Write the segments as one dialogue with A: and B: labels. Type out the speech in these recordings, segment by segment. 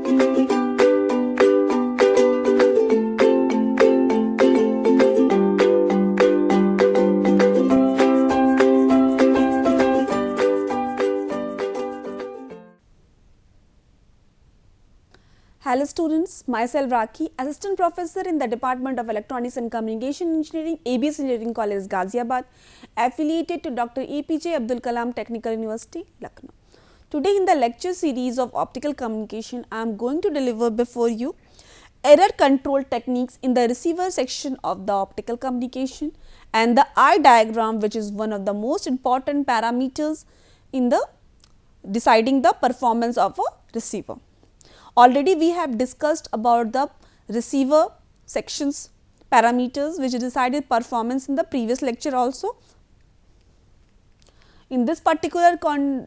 A: Hello students, myself Rakhi, Assistant Professor in the Department of Electronics and Communication Engineering, ABS Engineering College, Ghaziabad, affiliated to Dr. APJ Abdul Kalam Technical University, Lucknow. Today in the lecture series of optical communication, I am going to deliver before you error control techniques in the receiver section of the optical communication and the eye diagram, which is one of the most important parameters in the deciding the performance of a receiver. Already we have discussed about the receiver sections parameters which decided performance in the previous lecture also. In this particular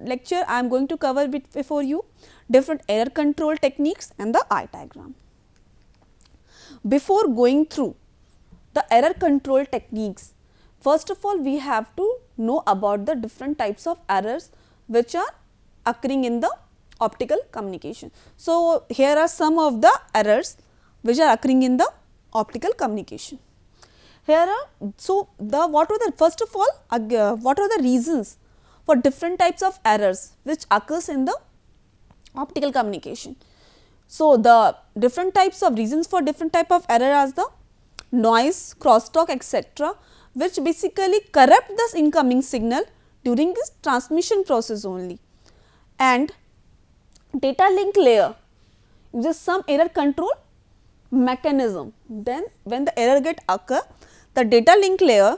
A: lecture, I am going to cover before you different error control techniques and the eye diagram. Before going through the error control techniques, first of all we have to know about the different types of errors which are occurring in the optical communication. So, here are some of the errors which are occurring in the optical communication. Here are, so the what are the first of all what are the reasons for different types of errors which occurs in the optical communication. So, the different types of reasons for different type of error are the noise, crosstalk, etc., which basically corrupt the incoming signal during this transmission process only, and data link layer uses some error control mechanism. Then when the error get occur, the data link layer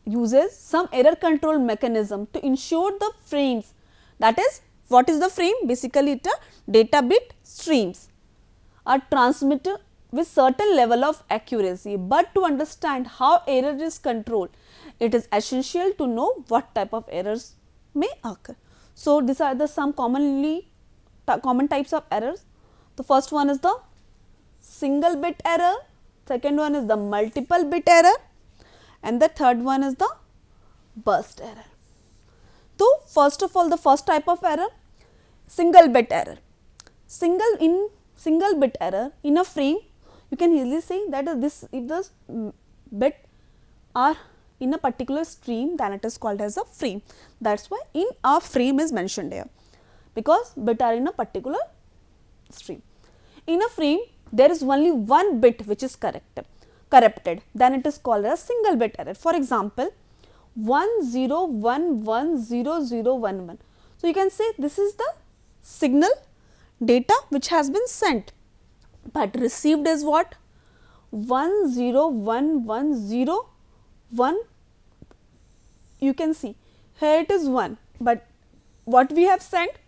A: uses some error control mechanism to ensure the frames, that is what is the frame, basically it a data bit streams are transmitted with certain level of accuracy. But to understand how error is controlled, it is essential to know what type of errors may occur. So, these are the some common types of errors. The first one is the single bit error, second one is the multiple bit error, and the third one is the burst error. So, first of all, the first type of error, single bit error. Single bit error in a frame, you can easily say that this, if the bit are in a particular stream, then it is called as a frame. That is why in a frame is mentioned here, because bit are in a particular stream. In a frame, there is only one bit which is corrupted, then it is called as single bit error. For example, 10110011. So, you can say this is the signal data which has been sent, but received is what? 101101. You can see here it is 1, but what we have sent?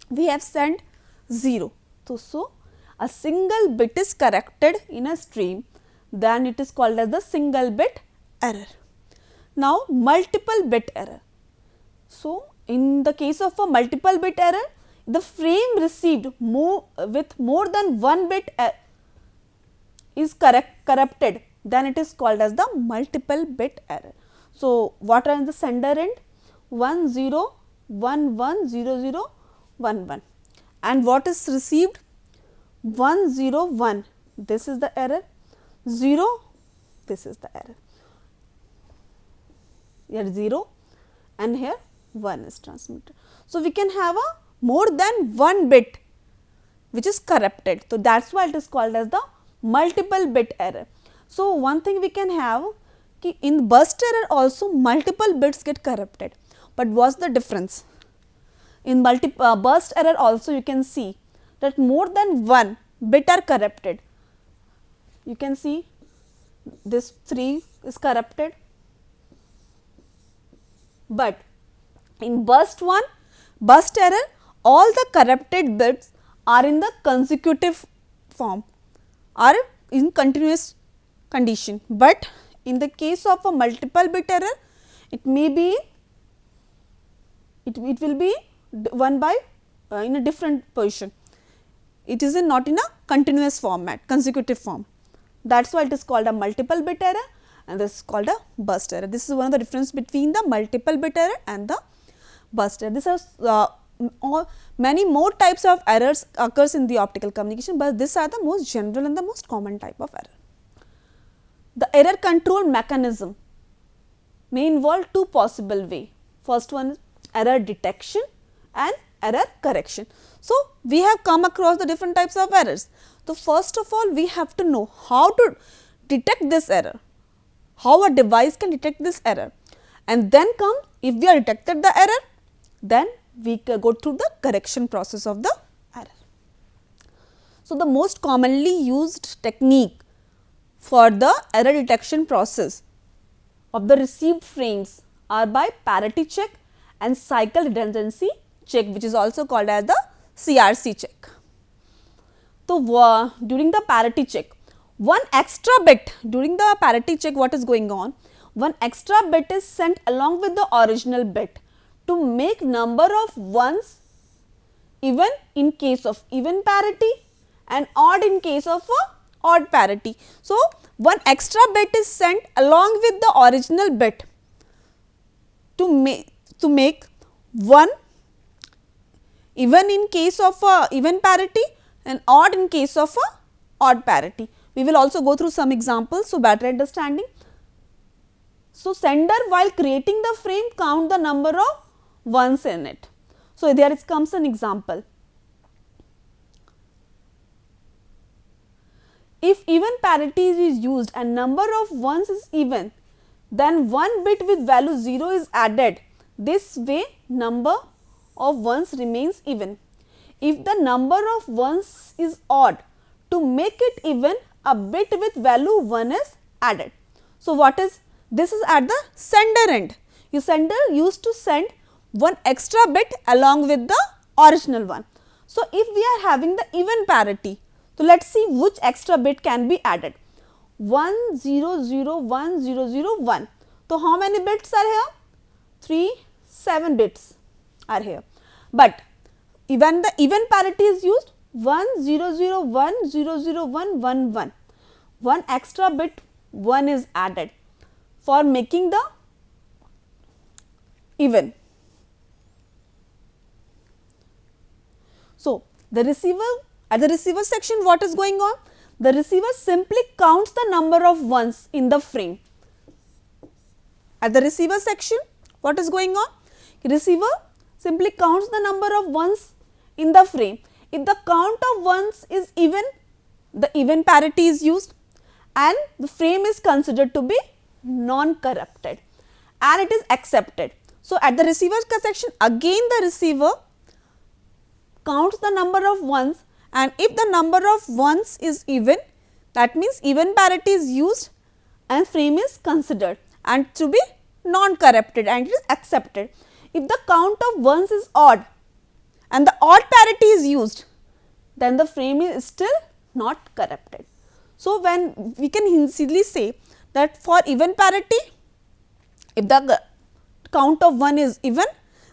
A: We have sent 0. So, a single bit is corrected in a stream, then it is called as the single bit error. Now, multiple bit error. So, in the case of a multiple bit error, the frame received with more than one bit is corrupted, then it is called as the multiple bit error. So, what are in the sender end? 10110011, and what is received? 101, this is the error, 0, this is the error. Here 0 and here 1 is transmitted. So, we can have a more than one bit which is corrupted. So, that is why it is called as the multiple bit error. So, one thing we can have, in burst error also multiple bits get corrupted, but what is the difference? In burst error also you can see that more than one bit are corrupted. You can see this 3 is corrupted, but in burst error, all the corrupted bits are in the consecutive form, are in continuous condition, but in the case of a multiple bit error, it may be, it will be one by in a different position. It is not in a continuous format, consecutive form. That is why it is called a multiple bit error, and this is called a burst error. This is one of the difference between the multiple bit error and the burst error. This is many more types of errors occurs in the optical communication, but these are the most general and the most common type of error. The error control mechanism may involve two possible way. First one is error detection and error correction. So, we have come across the different types of errors. So, first of all we have to know how to detect this error, how a device can detect this error, and then come, if we have detected the error, then we go through the correction process of the error. So, the most commonly used technique for the error detection process of the received frames are by parity check and cycle redundancy check, which is also called as the CRC check. So, during the parity check, one extra bit during the parity check, what is going on? One extra bit is sent along with the original bit to make number of ones even in case of even parity and odd in case of a odd parity. So, one extra bit is sent along with the original bit to make one even in case of a even parity and odd in case of a odd parity. We will also go through some examples, so better understanding. So, sender while creating the frame count the number of ones in it. So, there comes an example. If even parity is used and number of ones is even, then one bit with value 0 is added. This way number of ones remains even. If the number of ones is odd, to make it even, a bit with value 1 is added. So, what is this is at the sender end. Your sender used to send one extra bit along with the original one. So, if we are having the even parity, so let us see which extra bit can be added. 1 0 0 1 0 0 1. So, how many bits are here? 3 7 bits are here. But when the even parity is used, 1 0 0 1 0 0 1 1 1. One extra bit 1 is added for making the even. So, the receiver at the receiver section, what is going on? The receiver simply counts the number of ones in the frame. At the receiver section, what is going on? Receiver simply counts the number of ones in the frame. If the count of ones is even, the even parity is used and the frame is considered to be non-corrupted and it is accepted. So, at the receiver section, again the receiver counts the number of ones, and if the number of ones is even, that means even parity is used and frame is considered and to be non-corrupted and it is accepted. If the count of ones is odd and the odd parity is used, then the frame is still not corrupted. So, when we can easily say that for even parity, if the count of 1 is even,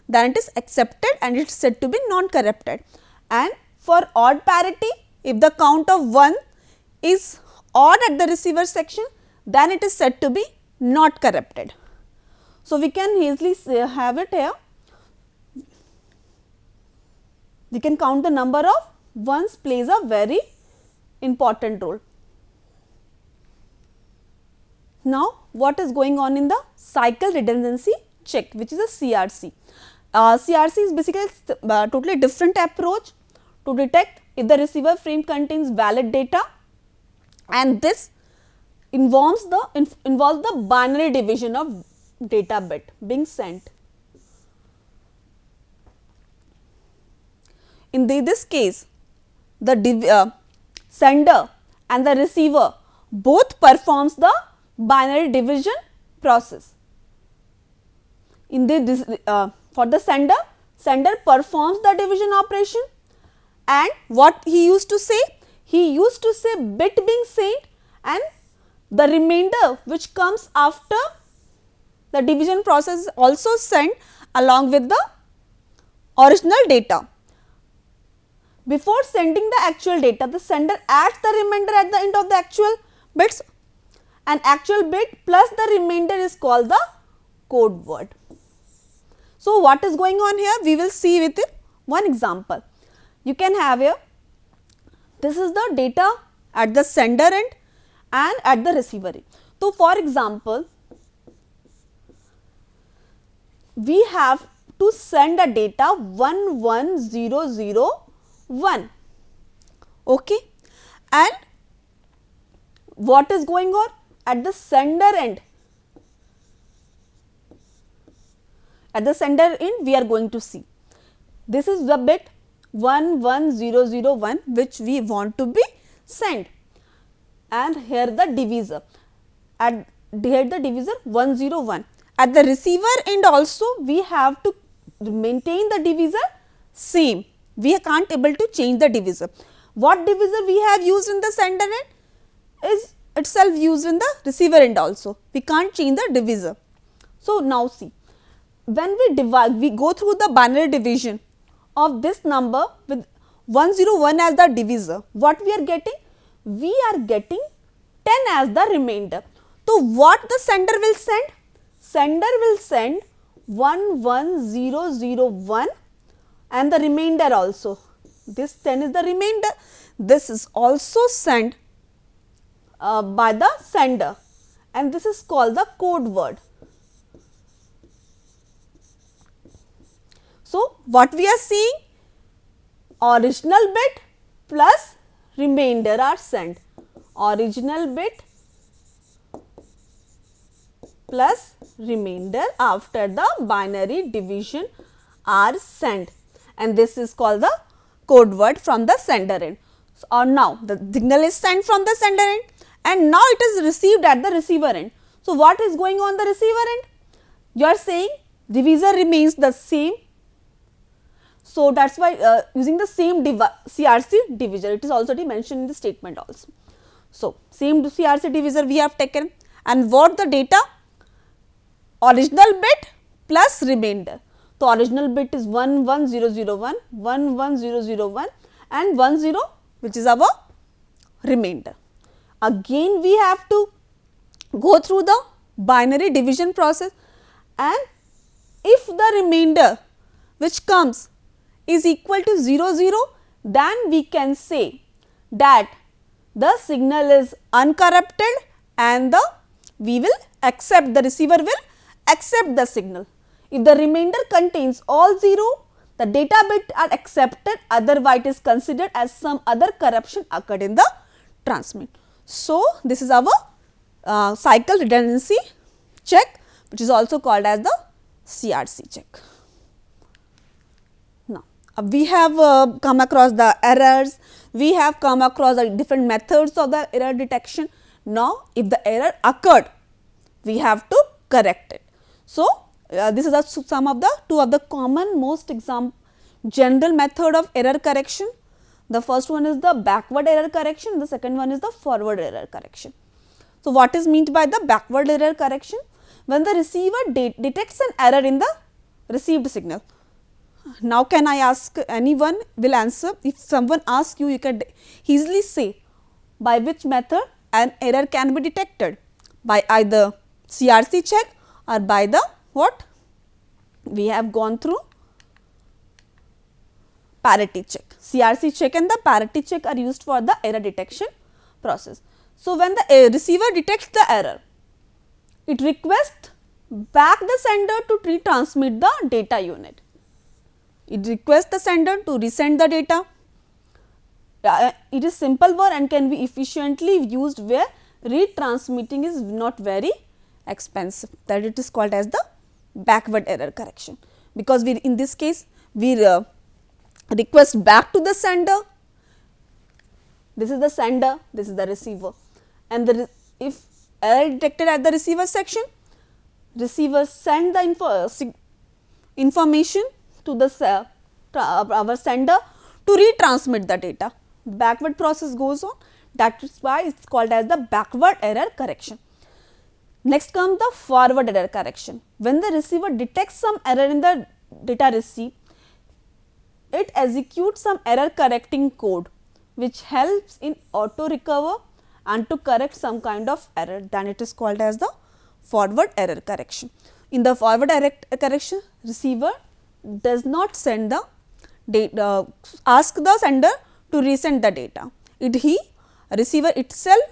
A: then it is accepted and it is said to be non-corrupted, and for odd parity, if the count of 1 is odd at the receiver section, then it is said to be not corrupted. So, we can easily have it here. We can count the number of ones plays a very important role. Now, what is going on in the cycle redundancy check, which is a CRC. CRC is basically a totally different approach to detect if the receiver frame contains valid data, and this involves the binary division of data bit being sent. In this case, the sender and the receiver both performs the binary division process. In for the sender performs the division operation, and what he used to say? He used to say bit being sent and the remainder which comes after the division process is also sent along with the original data. Before sending the actual data, the sender adds the remainder at the end of the actual bits. An actual bit plus the remainder is called the code word. So, what is going on here? We will see with it One example, you can have here, this is the data at the sender end and at the receiver end. So, for example, we have to send a data 11001, okay, and what is going on at the sender end? At the sender end, we are going to see this is the bit 11001 which we want to be sent, and here the divisor, at here the divisor 101. At the receiver end also we have to maintain the divisor same, we can't able to change the divisor. What divisor we have used in the sender end is itself used in the receiver end also, we can't change the divisor. So, now see, when we divide, we go through the binary division of this number with 101 as the divisor, what we are getting? We are getting 10 as the remainder. So, what the sender will send? Sender will send 11001 and the remainder also. This 10 is the remainder. This is also sent by the sender, and this is called the code word. So, what we are seeing? Original bit plus remainder are sent. Original bit plus remainder after the binary division are sent, and this is called the code word from the sender end. So, or now the signal is sent from the sender end and now it is received at the receiver end. So, what is going on the receiver end? You are saying divisor remains the same. So, that is why using the same CRC divisor, it is already mentioned in the statement also. So, same CRC divisor we have taken, and what the data? Original bit plus remainder. So, original bit is 11001, 11001 and 10 which is our remainder. Again we have to go through the binary division process, and if the remainder which comes is equal to 00, then we can say that the signal is uncorrupted and we will accept, the receiver will accept the signal. If the remainder contains all 0, the data bit are accepted, otherwise it is considered as some other corruption occurred in the transmit. So, this is our cycle redundancy check, which is also called as the CRC check. Now, we have come across the errors, we have come across the different methods of the error detection. Now, if the error occurred, we have to correct it. So, this is some of the two of the common most general method of error correction. The first one is the backward error correction, the second one is the forward error correction. So, what is meant by the backward error correction? When the receiver detects an error in the received signal. Now, can I ask, anyone will answer? If someone asks you, you can easily say by which method an error can be detected, by either CRC check or by the what? We have gone through parity check. CRC check and the parity check are used for the error detection process. So, when the receiver detects the error, it requests back the sender to retransmit the data unit. It requests the sender to resend the data. It is simple word and can be efficiently used where retransmitting is not very expensive, that it is called as the backward error correction, because we in this case we request back to the sender. This is the sender, this is the receiver, and if error detected at the receiver section, receiver send the information to the our sender to retransmit the data. Backward process goes on, that is why it is called as the backward error correction. Next comes the forward error correction. When the receiver detects some error in the data received, it executes some error correcting code which helps in auto recover and to correct some kind of error, then it is called as the forward error correction. In the forward error correction, receiver does not send the ask the sender to resend the data. Receiver itself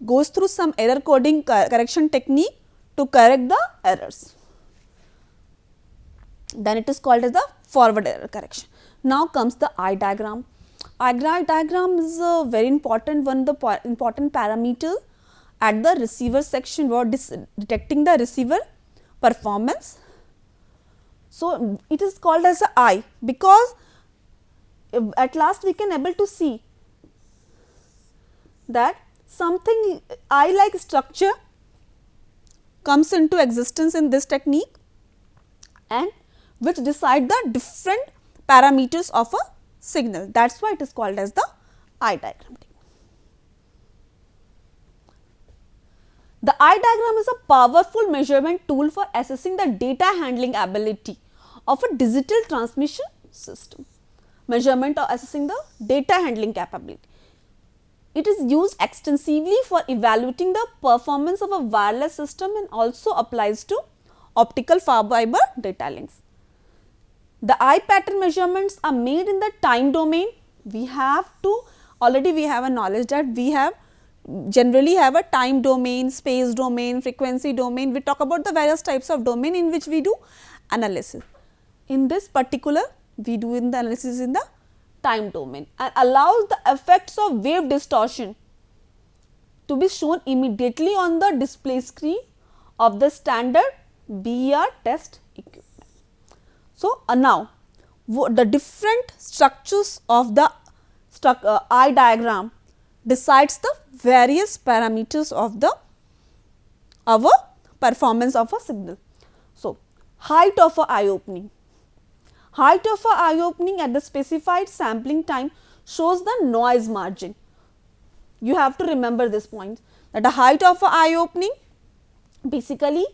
A: goes through some error coding correction technique to correct the errors. Then it is called as the forward error correction. Now comes the eye diagram. Eye diagram is a very important one, the important parameter at the receiver section for detecting the receiver performance. So, it is called as a eye because at last we can able to see that something eye like structure comes into existence in this technique and which decide the different parameters of a signal. That is why it is called as the eye diagram. The eye diagram is a powerful measurement tool for assessing the data handling ability of a digital transmission system. Measurement or assessing the data handling capability. It is used extensively for evaluating the performance of a wireless system and also applies to optical fiber data links. The eye pattern measurements are made in the time domain. We have to already we have a knowledge that we have generally have a time domain, space domain, frequency domain. We talk about the various types of domain in which we do analysis. In this particular we do in the analysis in the time domain and allows the effects of wave distortion to be shown immediately on the display screen of the standard BER test equipment. So, now the different structures of the eye diagram decides the various parameters of the our performance of a signal. So, height of a eye opening. Height of a eye opening at the specified sampling time shows the noise margin. You have to remember this point that the height of a eye opening basically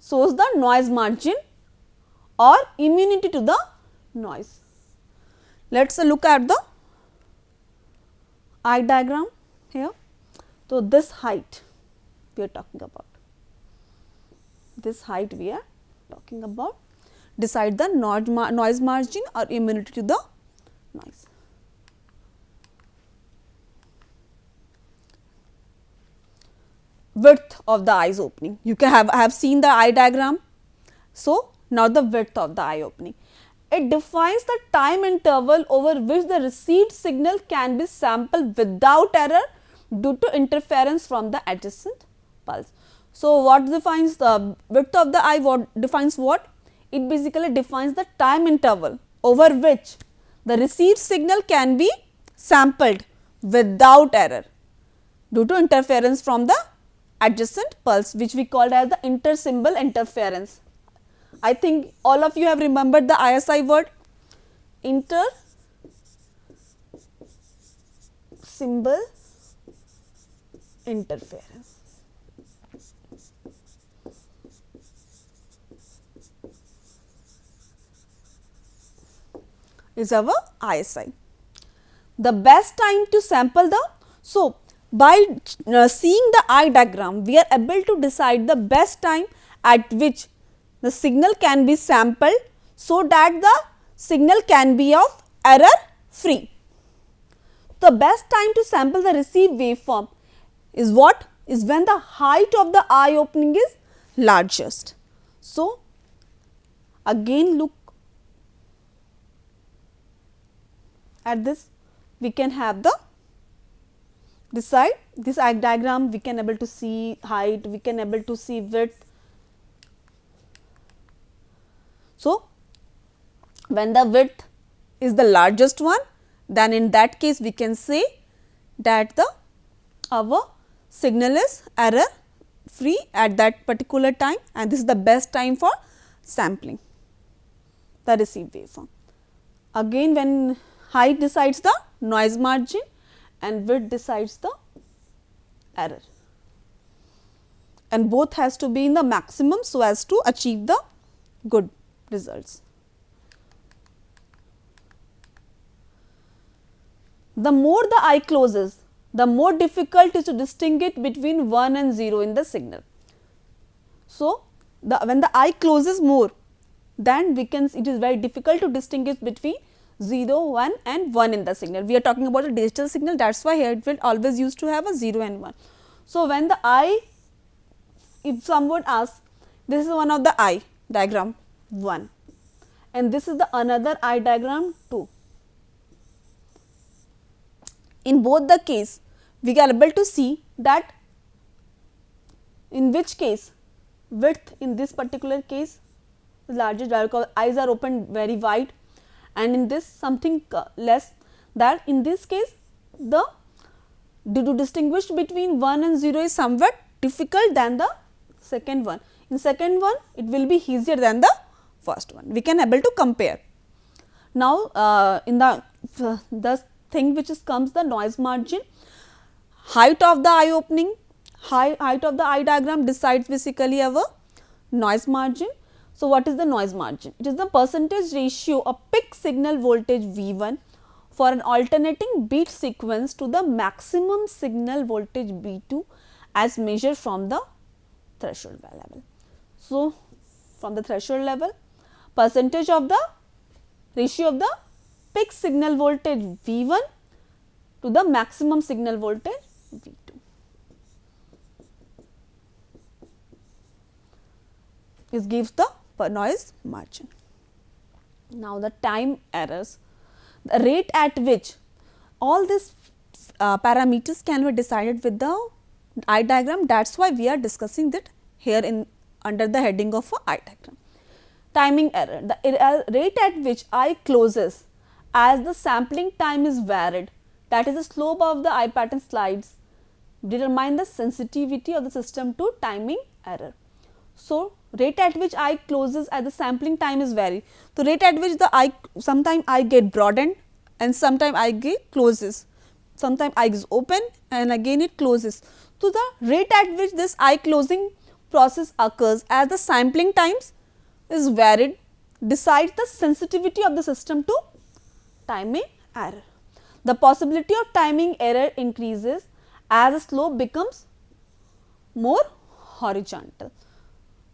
A: shows the noise margin or immunity to the noise. Let us look at the eye diagram here. So, this height we are talking about, this height we are talking about decide the noise margin or immunity to the noise. Width of the eyes opening, you can have seen the eye diagram. So, now the width of the eye opening, it defines the time interval over which the received signal can be sampled without error due to interference from the adjacent pulse. So, what defines the width of the eye, what defines what? It basically defines the time interval over which the received signal can be sampled without error due to interference from the adjacent pulse, which we called as the intersymbol interference. I think all of you have remembered the ISI word, intersymbol interference. Is our ISI. The best time to sample the, so by seeing the eye diagram, we are able to decide the best time at which the signal can be sampled so that the signal can be of error free. The best time to sample the received waveform is what? Is when the height of the eye opening is largest. So, again look at this, we can have the decide this eye diagram, we can able to see height, we can able to see width. So, when the width is the largest one, then in that case we can say that the our signal is error free at that particular time, and this is the best time for sampling the received waveform. Again, when height decides the noise margin and width decides the error, and both has to be in the maximum so as to achieve the good results. The more the eye closes, the more difficult it is to distinguish between 1 and 0 in the signal. So, when the eye closes more, then we can, it is very difficult to distinguish between 0, 1 and 1 in the signal. We are talking about a digital signal, that is why here it will always used to have a 0 and 1. So, when the I, if someone asks, this is one of the I diagram 1 and this is the another I diagram 2. In both the case, we are able to see that in which case width in this particular case is larger, because eyes are open very wide, and in this something less, that in this case the to distinguish between 1 and 0 is somewhat difficult than the second one. In second one it will be easier than the first one, we can able to compare. Now, in the thing which is comes the noise margin, height of the eye opening, height of the eye diagram decides basically our noise margin. So, what is the noise margin? It is the percentage ratio of peak signal voltage V1 for an alternating beat sequence to the maximum signal voltage B2 as measured from the threshold level. So, from the threshold level, percentage of the ratio of the peak signal voltage V1 to the maximum signal voltage V2. This gives the noise margin. Now, the time errors, the rate at which all these parameters can be decided with the eye diagram, that is why we are discussing that here in under the heading of a eye diagram. Timing error, the rate at which eye closes as the sampling time is varied, that is the slope of the eye pattern slides, determine the sensitivity of the system to timing error. So, rate at which eye closes as the sampling time is varied. So, rate at which the eye, sometime eye get broadened and sometime eye get closes, sometime eye is open and again it closes. So, the rate at which this eye closing process occurs as the sampling times is varied decides the sensitivity of the system to timing error. The possibility of timing error increases as the slope becomes more horizontal.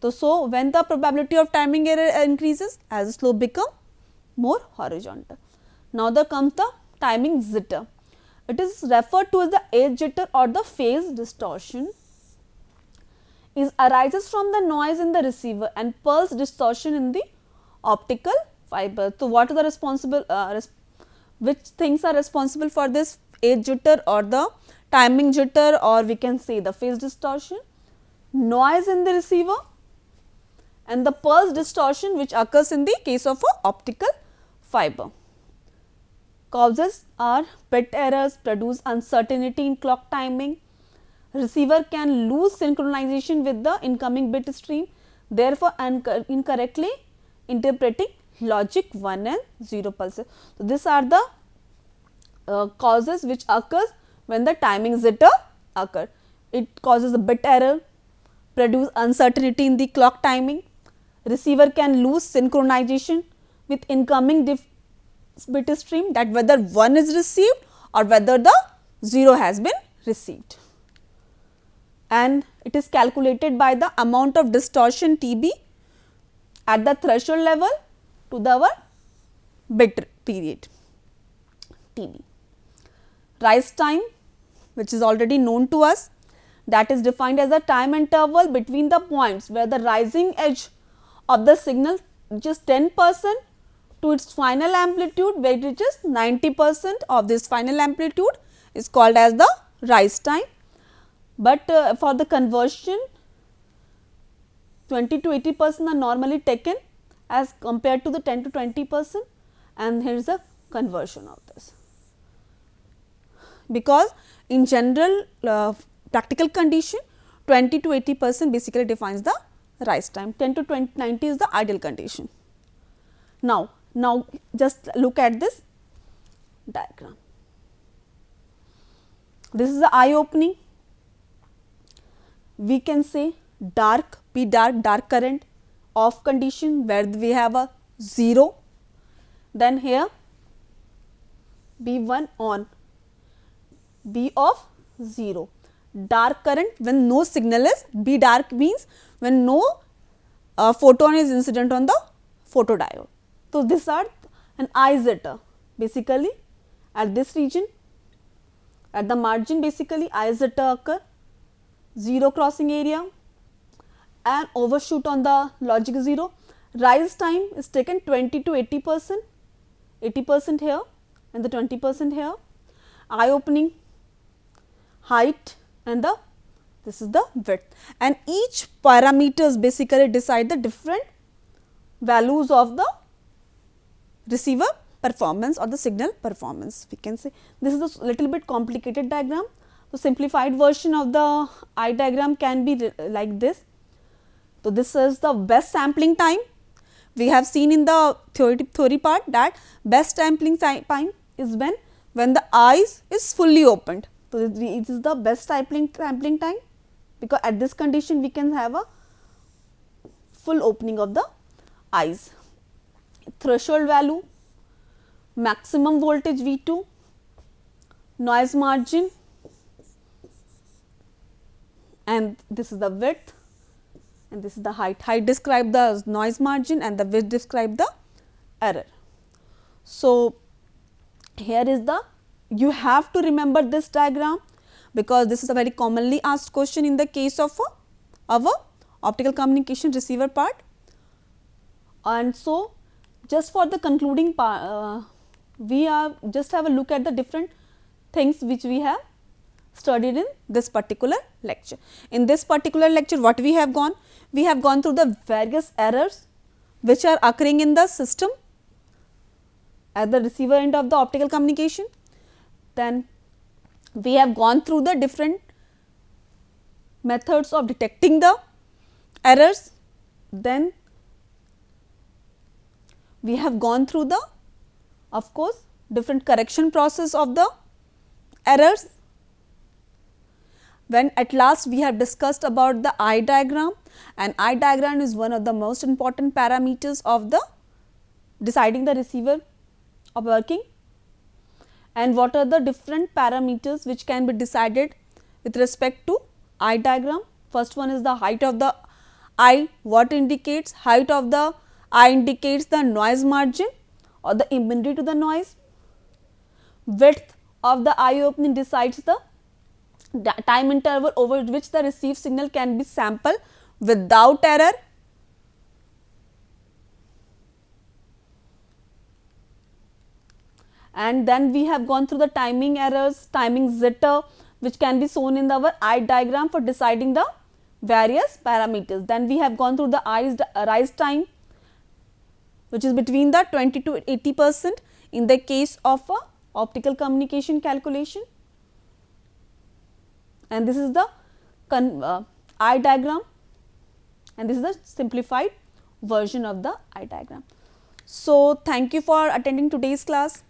A: So, when the probability of timing error increases as the slope become more horizontal. Now, there comes the timing jitter. It is referred to as the edge jitter or the phase distortion. It arises from the noise in the receiver and pulse distortion in the optical fiber. So, what are the responsible, which things are responsible for this edge jitter or the timing jitter, or we can say the phase distortion? Noise in the receiver and the pulse distortion which occurs in the case of a optical fiber. Causes are bit errors, produce uncertainty in clock timing, receiver can lose synchronization with the incoming bit stream, therefore incorrectly interpreting logic 1 and 0 pulses. So, these are the causes which occurs when the timing jitter occur. It causes a bit error, produce uncertainty in the clock timing, receiver can lose synchronization with incoming bit stream, that whether 1 is received or whether the 0 has been received, and it is calculated by the amount of distortion TB at the threshold level to the our bit period TB. Rise time, which is already known to us, that is defined as the time interval between the points where the rising edge of the signal reaches 10% to its final amplitude, where it reaches 90% of this final amplitude is called as the rise time. But for the conversion, 20 to 80% are normally taken as compared to the 10 to 20%, and here is a conversion of this. Because in general practical condition, 20 to 80% basically defines the rise time, 10 to 90 is the ideal condition. Now just look at this diagram. This is the eye opening. We can say dark, P dark current, off condition where we have a 0, then here B1 on, B of 0. Dark current when no signal is, B dark means when no photon is incident on the photodiode. So, these are an eye jitter, basically at this region, at the margin basically I zeta occur, 0 crossing area and overshoot on the logic 0. Rise time is taken 20 to 80%, 80% here and the 20% here. Eye opening, height and the this is the width, and each parameters basically decide the different values of the receiver performance or the signal performance. We can say this is a little bit complicated diagram. The simplified version of the eye diagram can be like this. So, this is the best sampling time. We have seen in the theory part that best sampling time is when the eyes is fully opened. So, it is the best sampling time, because at this condition we can have a full opening of the eyes. Threshold value, maximum voltage V2, noise margin, and this is the width and this is the height. Height describe the noise margin and the width describe the error. So, here is the, you have to remember this diagram, because this is a very commonly asked question in the case of our optical communication receiver part. And so, just for the concluding part, we are just have a look at the different things which we have studied in this particular lecture. In this particular lecture, what we have gone? We have gone through the various errors which are occurring in the system at the receiver end of the optical communication. Then we have gone through the different methods of detecting the errors. Then we have gone through the, of course, different correction process of the errors. When at last we have discussed about the eye diagram, and eye diagram is one of the most important parameters of the deciding the receiver of working. And what are the different parameters which can be decided with respect to eye diagram? First one is the height of the eye. What indicates height of the eye? Indicates the noise margin or the immunity to the noise. Width of the eye opening decides the time interval over which the received signal can be sampled without error. And then we have gone through the timing errors, timing jitter, which can be shown in our eye diagram for deciding the various parameters. Then we have gone through the rise time, which is between the 20 to 80% in the case of a optical communication calculation. And this is the eye diagram, and this is the simplified version of the eye diagram. So, thank you for attending today's class.